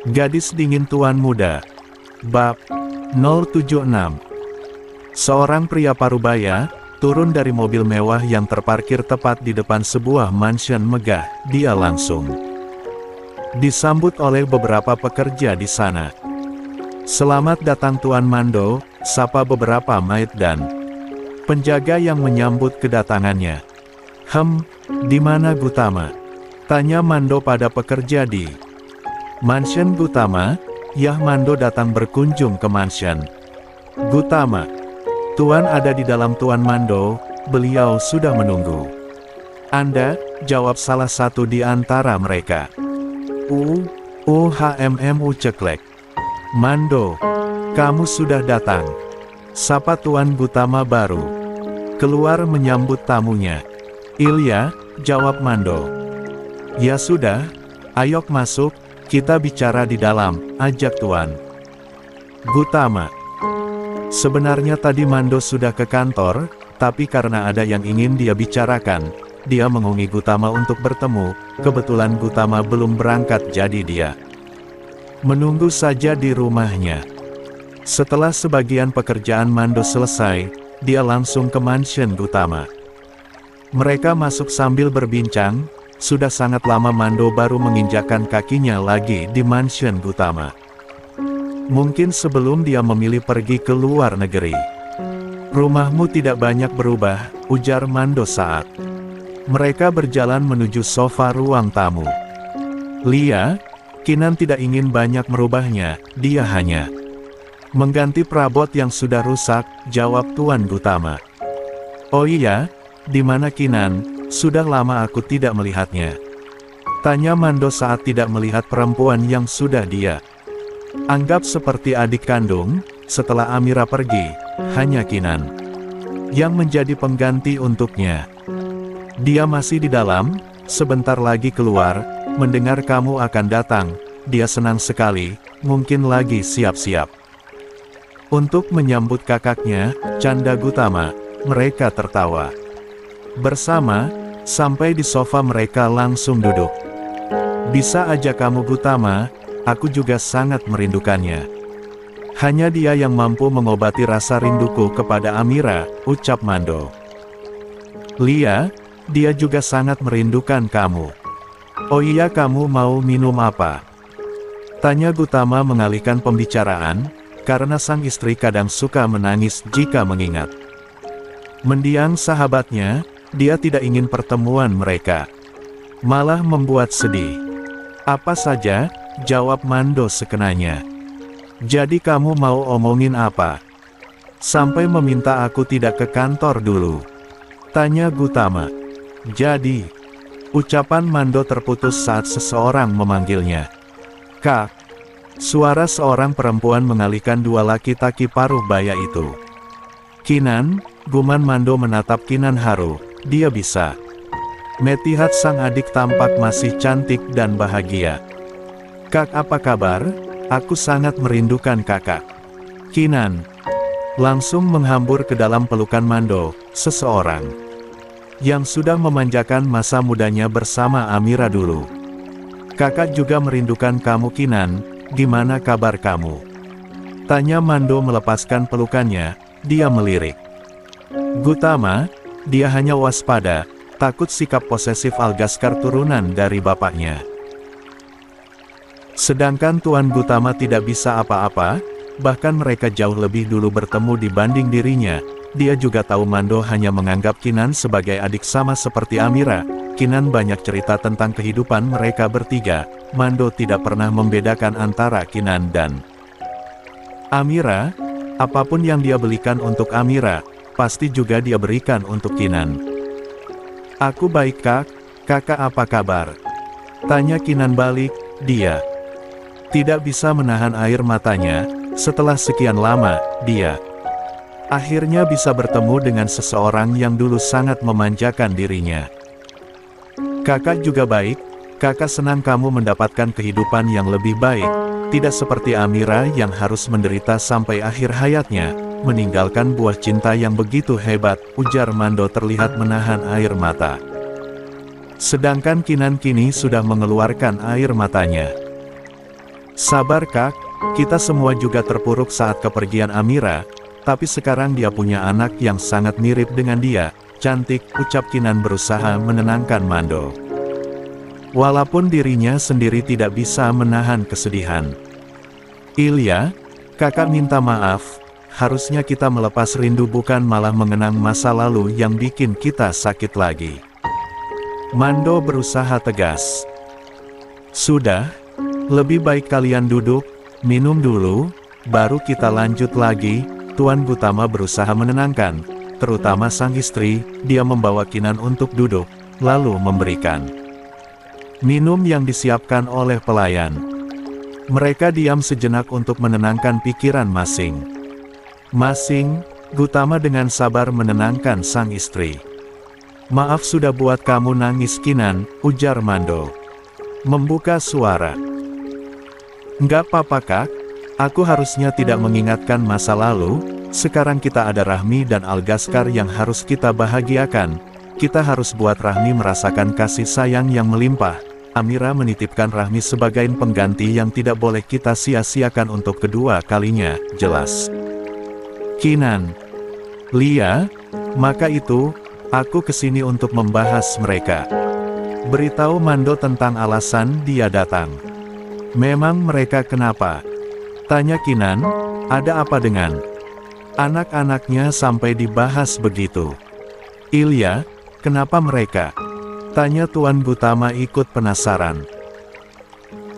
Gadis dingin tuan muda. Bab 076. Seorang pria parubaya turun dari mobil mewah yang terparkir tepat di depan sebuah mansion megah. Dia langsung disambut oleh beberapa pekerja di sana. "Selamat datang Tuan Mando," sapa beberapa maid dan penjaga yang menyambut kedatangannya. Di mana Gutama?" tanya Mando pada pekerja di mansion Gutama. "Yah, Mando datang berkunjung ke mansion Gutama. Tuan ada di dalam Tuan Mando, beliau sudah menunggu." "Anda?" jawab salah satu di antara mereka. Ceklek. "Mando, kamu sudah datang," sapa Tuan Gutama baru keluar menyambut tamunya. "Ilya," jawab Mando. "Ya sudah, ayo masuk, kita bicara di dalam," ajak Tuan Gutama. Sebenarnya tadi Mando sudah ke kantor, tapi karena ada yang ingin dia bicarakan, dia menghubungi Gutama untuk bertemu. Kebetulan Gutama belum berangkat, jadi dia menunggu saja di rumahnya. Setelah sebagian pekerjaan Mando selesai, dia langsung ke mansion Gutama. Mereka masuk sambil berbincang. Sudah sangat lama Mando baru menginjakkan kakinya lagi di mansion Gutama. Mungkin sebelum dia memilih pergi ke luar negeri. "Rumahmu tidak banyak berubah," ujar Mando saat mereka berjalan menuju sofa ruang tamu. "Lia, Kinan tidak ingin banyak merubahnya, dia hanya mengganti perabot yang sudah rusak," jawab Tuan Gutama. "Oh iya, di mana Kinan? Sudah lama aku tidak melihatnya," tanya Mando saat tidak melihat perempuan yang sudah dia anggap seperti adik kandung. Setelah Amira pergi, hanya Kinan yang menjadi pengganti untuknya. "Dia masih di dalam, sebentar lagi keluar, mendengar kamu akan datang, dia senang sekali, mungkin lagi siap-siap untuk menyambut kakaknya," canda Gutama. Mereka tertawa bersama, sampai di sofa mereka langsung duduk. "Bisa aja kamu Gutama, aku juga sangat merindukannya. Hanya dia yang mampu mengobati rasa rinduku kepada Amira," ucap Mando. "Lia, dia juga sangat merindukan kamu." "Oh iya, kamu mau minum apa?" tanya Gutama mengalihkan pembicaraan, karena sang istri kadang suka menangis jika mengingat mendiang sahabatnya. Dia tidak ingin pertemuan mereka malah membuat sedih. "Apa saja," jawab Mando sekenanya. "Jadi kamu mau omongin apa? Sampai meminta aku tidak ke kantor dulu?" tanya Gutama. "Jadi," ucapan Mando terputus saat seseorang memanggilnya. "Kak!" Suara seorang perempuan mengalihkan dua laki-laki paruh baya itu. "Kinan," guman Mando menatap Kinan haru. Dia bisa melihat sang adik tampak masih cantik dan bahagia. "Kak, apa kabar? Aku sangat merindukan kakak." Kinan langsung menghambur ke dalam pelukan Mando, seseorang yang sudah memanjakan masa mudanya bersama Amira dulu. "Kakak juga merindukan kamu Kinan, gimana kabar kamu?" tanya Mando melepaskan pelukannya. Dia melirik Gutama. Dia hanya waspada, takut sikap posesif Algaskar turunan dari bapaknya. Sedangkan Tuan Gutama tidak bisa apa-apa, bahkan mereka jauh lebih dulu bertemu dibanding dirinya. Dia juga tahu Mando hanya menganggap Kinan sebagai adik sama seperti Amira. Kinan banyak cerita tentang kehidupan mereka bertiga. Mando tidak pernah membedakan antara Kinan dan Amira. Apapun yang dia belikan untuk Amira, pasti juga dia berikan untuk Kinan. "Aku baik kak, kakak apa kabar?" tanya Kinan balik. Dia tidak bisa menahan air matanya. Setelah sekian lama, dia akhirnya bisa bertemu dengan seseorang yang dulu sangat memanjakan dirinya. "Kakak juga baik, kakak senang kamu mendapatkan kehidupan yang lebih baik. Tidak seperti Amira yang harus menderita sampai akhir hayatnya, meninggalkan buah cinta yang begitu hebat," ujar Mando terlihat menahan air mata. Sedangkan Kinan kini sudah mengeluarkan air matanya. Sabar kak, kita semua juga terpuruk saat kepergian Amira, tapi sekarang dia punya anak yang sangat mirip dengan dia, cantik, ucap Kinan berusaha menenangkan Mando. Walaupun dirinya sendiri tidak bisa menahan kesedihan. Ilya, kakak minta maaf, harusnya kita melepas rindu bukan malah mengenang masa lalu yang bikin kita sakit lagi. Mando berusaha tegas. Sudah, lebih baik kalian duduk, minum dulu, baru kita lanjut lagi, Tuan Gutama berusaha menenangkan, terutama sang istri, dia membawa Kinan untuk duduk, lalu memberikan minum yang disiapkan oleh pelayan. Mereka diam sejenak untuk menenangkan pikiran masing-masing, Gutama dengan sabar menenangkan sang istri. Maaf sudah buat kamu nangis Kinan, ujar Mando. Membuka suara. Nggak apa-apa kak, aku harusnya tidak mengingatkan masa lalu, sekarang kita ada Rahmi dan Algaskar yang harus kita bahagiakan, kita harus buat Rahmi merasakan kasih sayang yang melimpah. Amira menitipkan Rahmi sebagai pengganti yang tidak boleh kita sia-siakan untuk kedua kalinya, jelas. Kinan. Lia, maka itu, aku kesini untuk membahas mereka. Beritahu Mando tentang alasan dia datang. Memang mereka kenapa? Tanya Kinan, ada apa dengan anak-anaknya sampai dibahas begitu? Ilya, kenapa mereka? Tanya Tuan Gutama ikut penasaran.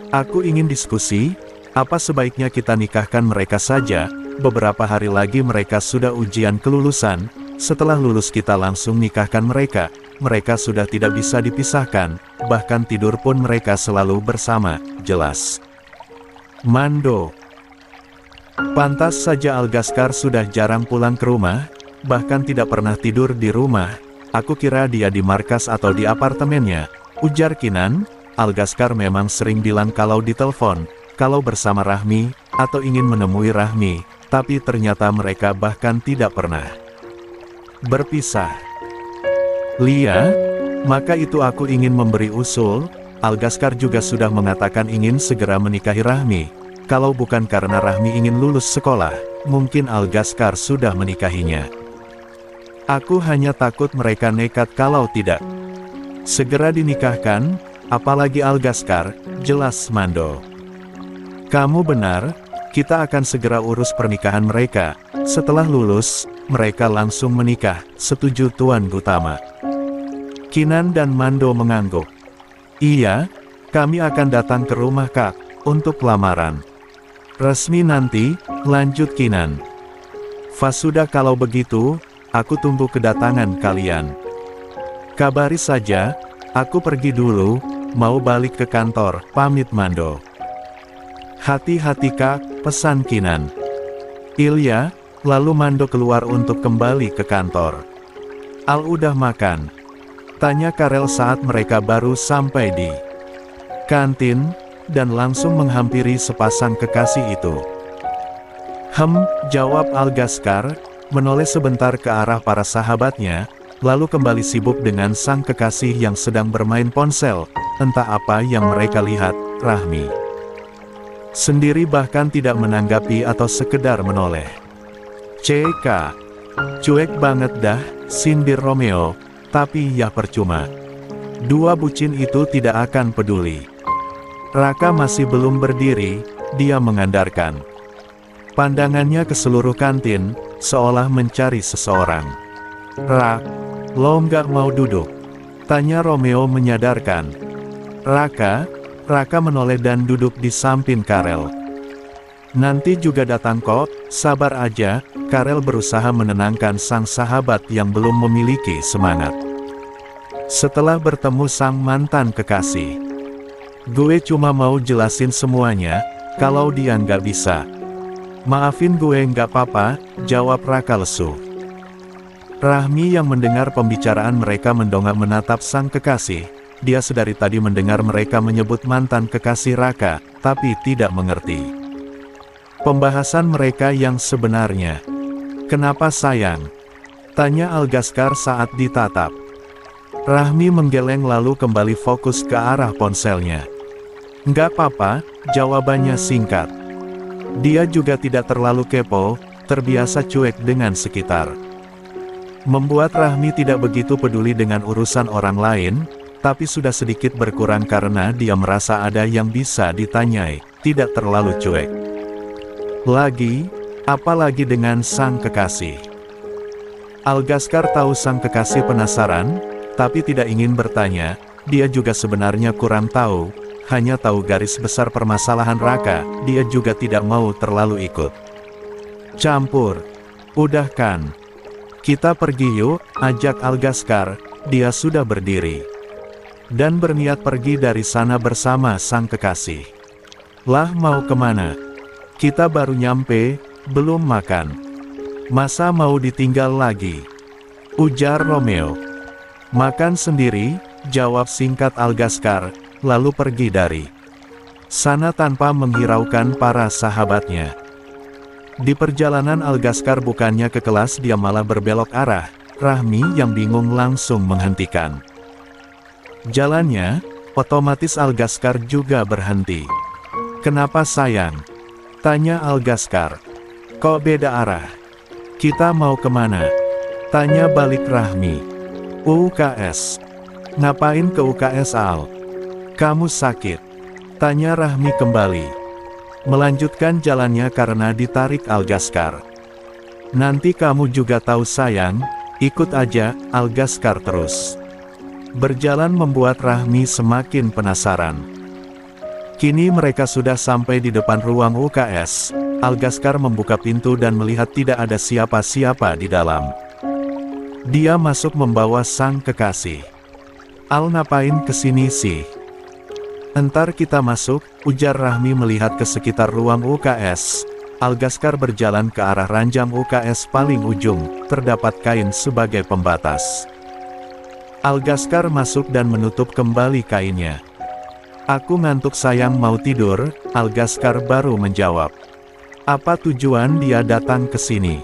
Aku ingin diskusi, apa sebaiknya kita nikahkan mereka saja, beberapa hari lagi mereka sudah ujian kelulusan, setelah lulus kita langsung nikahkan mereka, mereka sudah tidak bisa dipisahkan, bahkan tidur pun mereka selalu bersama, jelas. Mando. Pantas saja Algaskar sudah jarang pulang ke rumah, bahkan tidak pernah tidur di rumah, aku kira dia di markas atau di apartemennya, ujar Kinan. Algaskar memang sering bilang kalau ditelepon, kalau bersama Rahmi, atau ingin menemui Rahmi, tapi ternyata mereka bahkan tidak pernah berpisah. Lia, maka itu aku ingin memberi usul, Algaskar juga sudah mengatakan ingin segera menikahi Rahmi. Kalau bukan karena Rahmi ingin lulus sekolah, mungkin Algaskar sudah menikahinya. Aku hanya takut mereka nekat kalau tidak segera dinikahkan, apalagi Algaskar, jelas Mando. Kamu benar, kita akan segera urus pernikahan mereka, setelah lulus, mereka langsung menikah, setuju Tuan Gutama. Kinan dan Mando mengangguk. Iya, kami akan datang ke rumah kak, untuk lamaran. Resmi nanti, lanjut Kinan. Sudah kalau begitu, aku tunggu kedatangan kalian. Kabari saja, aku pergi dulu, mau balik ke kantor, pamit Mando. Hati-hati kak, pesan Kinan. Ilya, lalu Mando keluar untuk kembali ke kantor. Al udah makan? Tanya Karel saat mereka baru sampai di kantin, dan langsung menghampiri sepasang kekasih itu. Jawab Algaskar, menoleh sebentar ke arah para sahabatnya, lalu kembali sibuk dengan sang kekasih yang sedang bermain ponsel, entah apa yang mereka lihat, Rahmi sendiri bahkan tidak menanggapi atau sekedar menoleh. CK. Cuek banget dah, sindir Romeo, tapi ya percuma. Dua bucin itu tidak akan peduli. Raka masih belum berdiri, dia mengandarkan pandangannya ke seluruh kantin, seolah mencari seseorang. Rak, lo nggak mau duduk? Tanya Romeo menyadarkan. Raka menoleh dan duduk di samping Karel. Nanti juga datang kok, sabar aja, Karel berusaha menenangkan sang sahabat yang belum memiliki semangat. Setelah bertemu sang mantan kekasih, gue cuma mau jelasin semuanya, kalau dia nggak bisa. Maafin gue nggak apa-apa, jawab Raka lesu. Rahmi yang mendengar pembicaraan mereka mendongak menatap sang kekasih, dia sedari tadi mendengar mereka menyebut mantan kekasih Raka, tapi tidak mengerti pembahasan mereka yang sebenarnya. Kenapa sayang? Tanya Algaskar saat ditatap. Rahmi menggeleng lalu kembali fokus ke arah ponselnya. Nggak apa-apa, jawabannya singkat. Dia juga tidak terlalu kepo, terbiasa cuek dengan sekitar. Membuat Rahmi tidak begitu peduli dengan urusan orang lain, tapi sudah sedikit berkurang karena dia merasa ada yang bisa ditanyai, tidak terlalu cuek. Apalagi dengan sang kekasih. Algaskar tahu sang kekasih penasaran, tapi tidak ingin bertanya. Dia juga sebenarnya kurang tahu, hanya tahu garis besar permasalahan Raka. Dia juga tidak mau terlalu ikut campur. Udah kan? Kita pergi yuk, ajak Algaskar. Dia sudah berdiri dan berniat pergi dari sana bersama sang kekasih. Lah mau kemana? Kita baru nyampe, belum makan. Masa mau ditinggal lagi? Ujar Romeo. Makan sendiri, jawab singkat Algaskar, lalu pergi dari sana tanpa menghiraukan para sahabatnya. Di perjalanan Algaskar bukannya ke kelas, dia malah berbelok arah. Rahmi yang bingung langsung menghentikan jalannya, otomatis Algaskar juga berhenti. Kenapa sayang? Tanya Algaskar. Kok beda arah? Kita mau kemana? Tanya balik Rahmi. UKS. Ngapain ke UKS Al? Kamu sakit? Tanya Rahmi kembali. Melanjutkan jalannya karena ditarik Algaskar. Nanti kamu juga tahu sayang, ikut aja, Algaskar terus. Berjalan membuat Rahmi semakin penasaran. Kini mereka sudah sampai di depan ruang UKS. Algaskar membuka pintu dan melihat tidak ada siapa-siapa di dalam. Dia masuk membawa sang kekasih. Al, ngapain kesini sih? Entar kita masuk, ujar Rahmi melihat ke sekitar ruang UKS. Algaskar berjalan ke arah ranjang UKS paling ujung, terdapat kain sebagai pembatas. Algaskar masuk dan menutup kembali kainnya. Aku ngantuk sayang, mau tidur, Algaskar baru menjawab. Apa tujuan dia datang ke sini?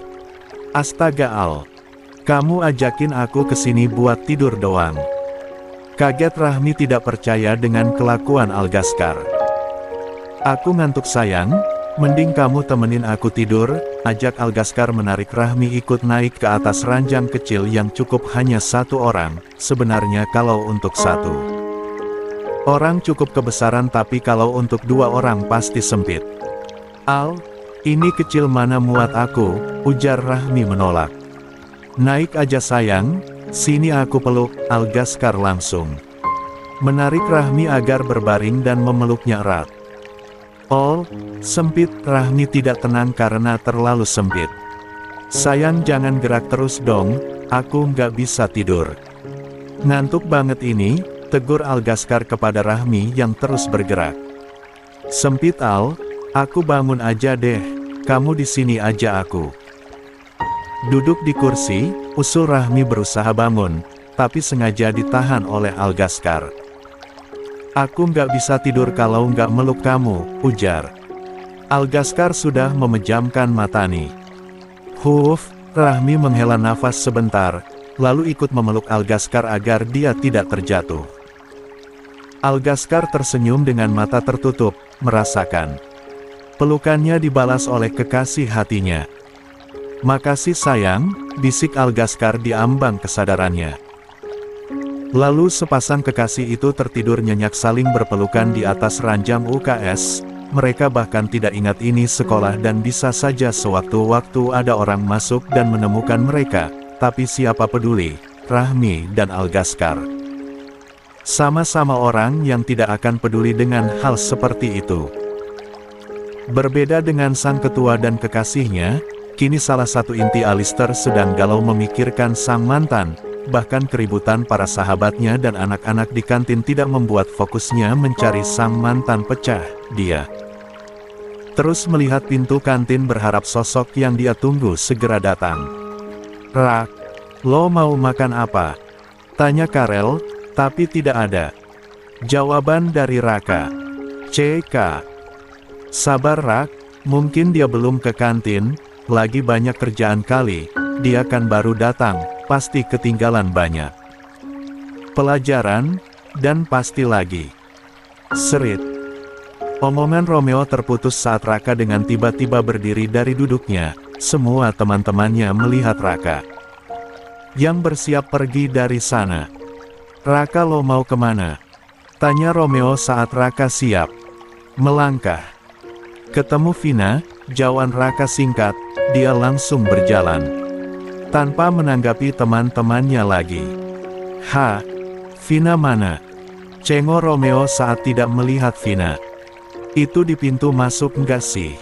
Astaga Al, kamu ajakin aku ke sini buat tidur doang. Kaget Rahmi tidak percaya dengan kelakuan Algaskar. Aku ngantuk sayang, mending kamu temenin aku tidur, ajak Algaskar menarik Rahmi ikut naik ke atas ranjang kecil yang cukup hanya satu orang, sebenarnya kalau untuk satu orang cukup kebesaran, tapi kalau untuk dua orang pasti sempit. Al, ini kecil mana muat aku, ujar Rahmi menolak. Naik aja sayang, sini aku peluk, Algaskar langsung menarik Rahmi agar berbaring dan memeluknya erat. Oh, sempit, Rahmi tidak tenang karena terlalu sempit. Sayang jangan gerak terus dong, aku nggak bisa tidur. Ngantuk banget ini, tegur Algaskar kepada Rahmi yang terus bergerak. Sempit Al, aku bangun aja deh, kamu di sini aja aku. Duduk di kursi, usul Rahmi berusaha bangun, tapi sengaja ditahan oleh Algaskar. Aku nggak bisa tidur kalau nggak meluk kamu, ujar. Algaskar sudah memejamkan mata nih. Rahmi menghela nafas sebentar, lalu ikut memeluk Algaskar agar dia tidak terjatuh. Algaskar tersenyum dengan mata tertutup, merasakan pelukannya dibalas oleh kekasih hatinya. Makasih sayang, bisik Algaskar di ambang kesadarannya. Lalu sepasang kekasih itu tertidur nyenyak saling berpelukan di atas ranjang UKS. Mereka bahkan tidak ingat ini sekolah dan bisa saja sewaktu-waktu ada orang masuk dan menemukan mereka. Tapi siapa peduli, Rahmi dan Algaskar sama-sama orang yang tidak akan peduli dengan hal seperti itu. Berbeda dengan sang ketua dan kekasihnya, kini salah satu inti Alistair sedang galau memikirkan sang mantan. Bahkan keributan para sahabatnya dan anak-anak di kantin tidak membuat fokusnya mencari sang mantan pecah. Dia terus melihat pintu kantin berharap sosok yang dia tunggu segera datang. Rak, lo mau makan apa? Tanya Karel, tapi tidak ada jawaban dari Raka. CK. Sabar Rak, mungkin dia belum ke kantin, lagi banyak kerjaan kali, dia kan baru datang. Pasti ketinggalan banyak pelajaran, dan pasti lagi. Serit. Omongan Romeo terputus saat Raka dengan tiba-tiba berdiri dari duduknya. Semua teman-temannya melihat Raka yang bersiap pergi dari sana. "Raka, lo mau kemana?" tanya Romeo saat Raka siap melangkah. "Ketemu Vina," jawaban Raka singkat, dia langsung berjalan. Tanpa menanggapi teman-temannya lagi. Vina mana?" cengok Romeo saat tidak melihat Vina. "Itu di pintu masuk enggak sih?"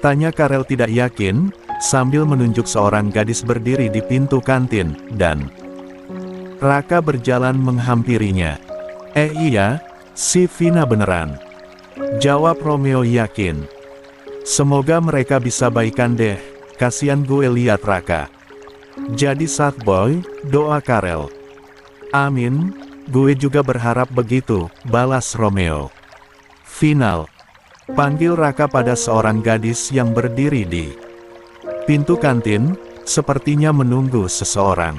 tanya Karel tidak yakin, sambil menunjuk seorang gadis berdiri di pintu kantin, dan Raka berjalan menghampirinya. Iya, si Vina beneran," jawab Romeo yakin. "Semoga mereka bisa baikan deh, kasihan gue lihat Raka jadi sad boy," doa Karel. "Amin, gue juga berharap begitu," balas Romeo. Final. Panggil Raka pada seorang gadis yang berdiri di pintu kantin, sepertinya menunggu seseorang.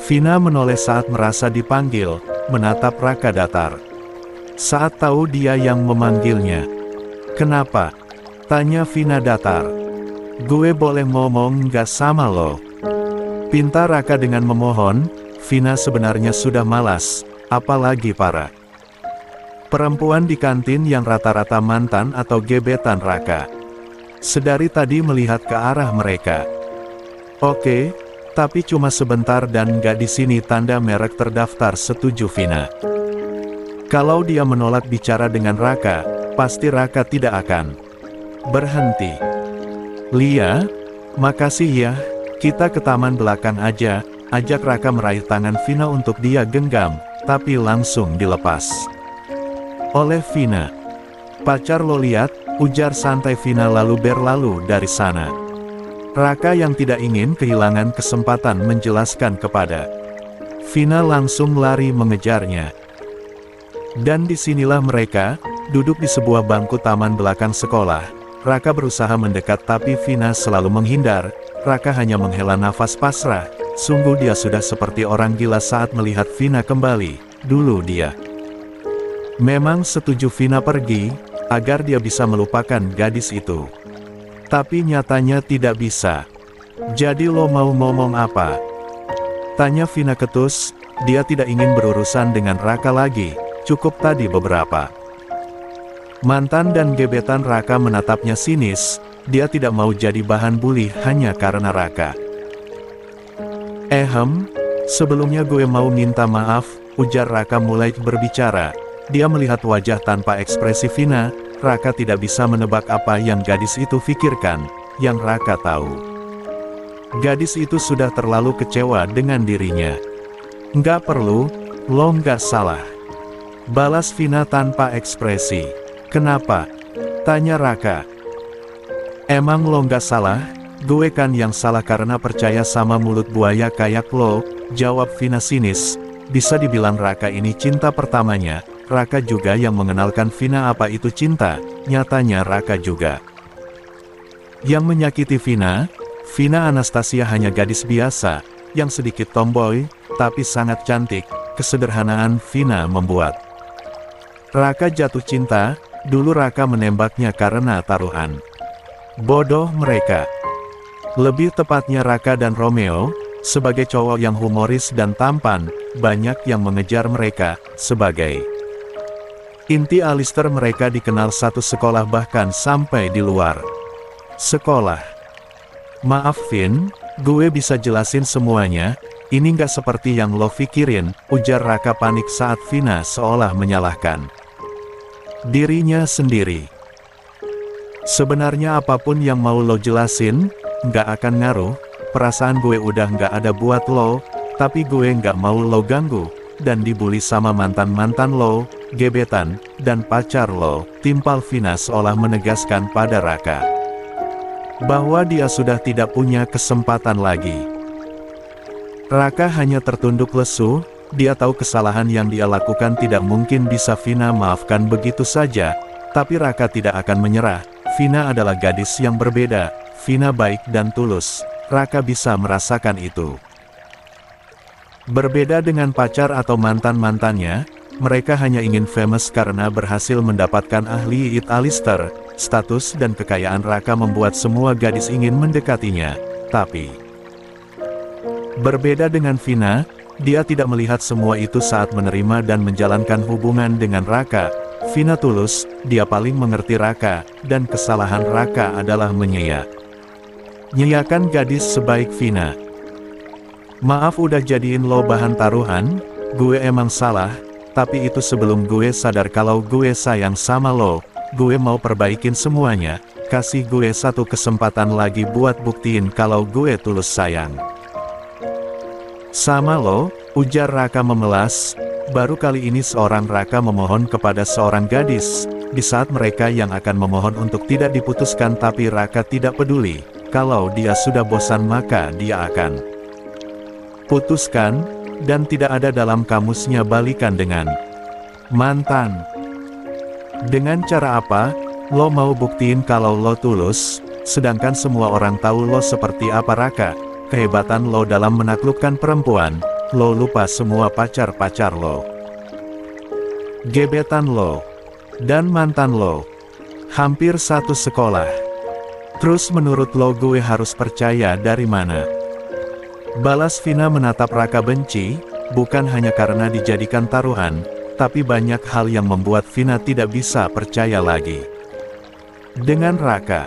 Vina menoleh saat merasa dipanggil, menatap Raka datar. Saat tahu dia yang memanggilnya. "Kenapa?" tanya Vina datar. "Gue boleh ngomong nggak sama lo?" pinta Raka dengan memohon. Vina sebenarnya sudah malas, apalagi para perempuan di kantin yang rata-rata mantan atau gebetan Raka. Sedari tadi melihat ke arah mereka. "Oke, tapi cuma sebentar dan nggak di sini," tanda merek terdaftar setuju Vina. Kalau dia menolak bicara dengan Raka, pasti Raka tidak akan berhenti. "Lia, makasih ya, kita ke taman belakang aja," ajak Raka meraih tangan Vina untuk dia genggam, tapi langsung dilepas oleh Vina. "Pacar lo lihat," ujar santai Vina lalu berlalu dari sana. Raka yang tidak ingin kehilangan kesempatan menjelaskan kepada Vina langsung lari mengejarnya. Dan disinilah mereka, duduk di sebuah bangku taman belakang sekolah. Raka berusaha mendekat tapi Vina selalu menghindar. Raka hanya menghela nafas pasrah. Sungguh dia sudah seperti orang gila saat melihat Vina kembali. Dulu dia memang setuju Vina pergi, agar dia bisa melupakan gadis itu. Tapi nyatanya tidak bisa. "Jadi lo mau ngomong apa?" tanya Vina ketus. Dia tidak ingin berurusan dengan Raka lagi, cukup tadi beberapa mantan dan gebetan Raka menatapnya sinis. Dia tidak mau jadi bahan bully hanya karena Raka. Sebelumnya gue mau minta maaf," ujar Raka mulai berbicara. Dia melihat wajah tanpa ekspresi Vina. Raka tidak bisa menebak apa yang gadis itu pikirkan. Yang Raka tahu, gadis itu sudah terlalu kecewa dengan dirinya. "Nggak perlu, lo nggak salah," balas Vina tanpa ekspresi. "Kenapa?" tanya Raka. "Emang lo nggak salah? Gue kan yang salah karena percaya sama mulut buaya kayak lo," jawab Vina sinis. Bisa dibilang Raka ini cinta pertamanya. Raka juga yang mengenalkan Vina apa itu cinta. Nyatanya Raka juga yang menyakiti Vina. Vina Anastasia hanya gadis biasa, yang sedikit tomboy, tapi sangat cantik. Kesederhanaan Vina membuat Raka jatuh cinta. Dulu Raka menembaknya karena taruhan. Bodoh mereka. Lebih tepatnya Raka dan Romeo, sebagai cowok yang humoris dan tampan, banyak yang mengejar mereka. Sebagai inti Alistair mereka dikenal satu sekolah bahkan sampai di luar sekolah. "Maaf Vin, gue bisa jelasin semuanya, ini nggak seperti yang lo pikirin," ujar Raka panik saat Vina seolah menyalahkan dirinya sendiri. "Sebenarnya apapun yang mau lo jelasin, nggak akan ngaruh, perasaan gue udah nggak ada buat lo, tapi gue nggak mau lo ganggu, dan dibully sama mantan-mantan lo, gebetan, dan pacar lo," timpal Vina seolah menegaskan pada Raka bahwa dia sudah tidak punya kesempatan lagi. Raka hanya tertunduk lesu. Dia tahu kesalahan yang dia lakukan tidak mungkin bisa Vina maafkan begitu saja, tapi Raka tidak akan menyerah. Vina adalah gadis yang berbeda. Vina baik dan tulus. Raka bisa merasakan itu. Berbeda dengan pacar atau mantan-mantannya, Mereka hanya ingin famous karena berhasil mendapatkan ahli It Alistair. Status dan kekayaan Raka membuat semua gadis ingin mendekatinya. Tapi berbeda dengan Vina, dia tidak melihat semua itu saat menerima dan menjalankan hubungan dengan Raka. Vina tulus, dia paling mengerti Raka, dan kesalahan Raka adalah menyanyiakan gadis sebaik Vina. Maaf udah jadiin lo bahan taruhan, gue emang salah, tapi itu sebelum gue sadar kalau gue sayang sama lo, gue mau perbaikin semuanya, kasih gue satu kesempatan lagi buat buktiin kalau gue tulus sayang sama lo, ujar Raka memelas. Baru kali ini seorang Raka memohon kepada seorang gadis, di saat mereka yang akan memohon untuk tidak diputuskan, tapi Raka tidak peduli. Kalau dia sudah bosan maka dia akan putuskan, dan tidak ada dalam kamusnya balikan dengan mantan. Dengan cara apa, lo mau buktiin kalau lo tulus, sedangkan semua orang tahu lo seperti apa Raka, kehebatan lo dalam menaklukkan perempuan. Lo lupa semua pacar-pacar lo, gebetan lo, dan mantan lo. Hampir satu sekolah. Terus menurut lo gue harus percaya dari mana? Balas Vina menatap Raka benci, bukan hanya karena dijadikan taruhan, tapi banyak hal yang membuat Vina tidak bisa percaya lagi dengan Raka.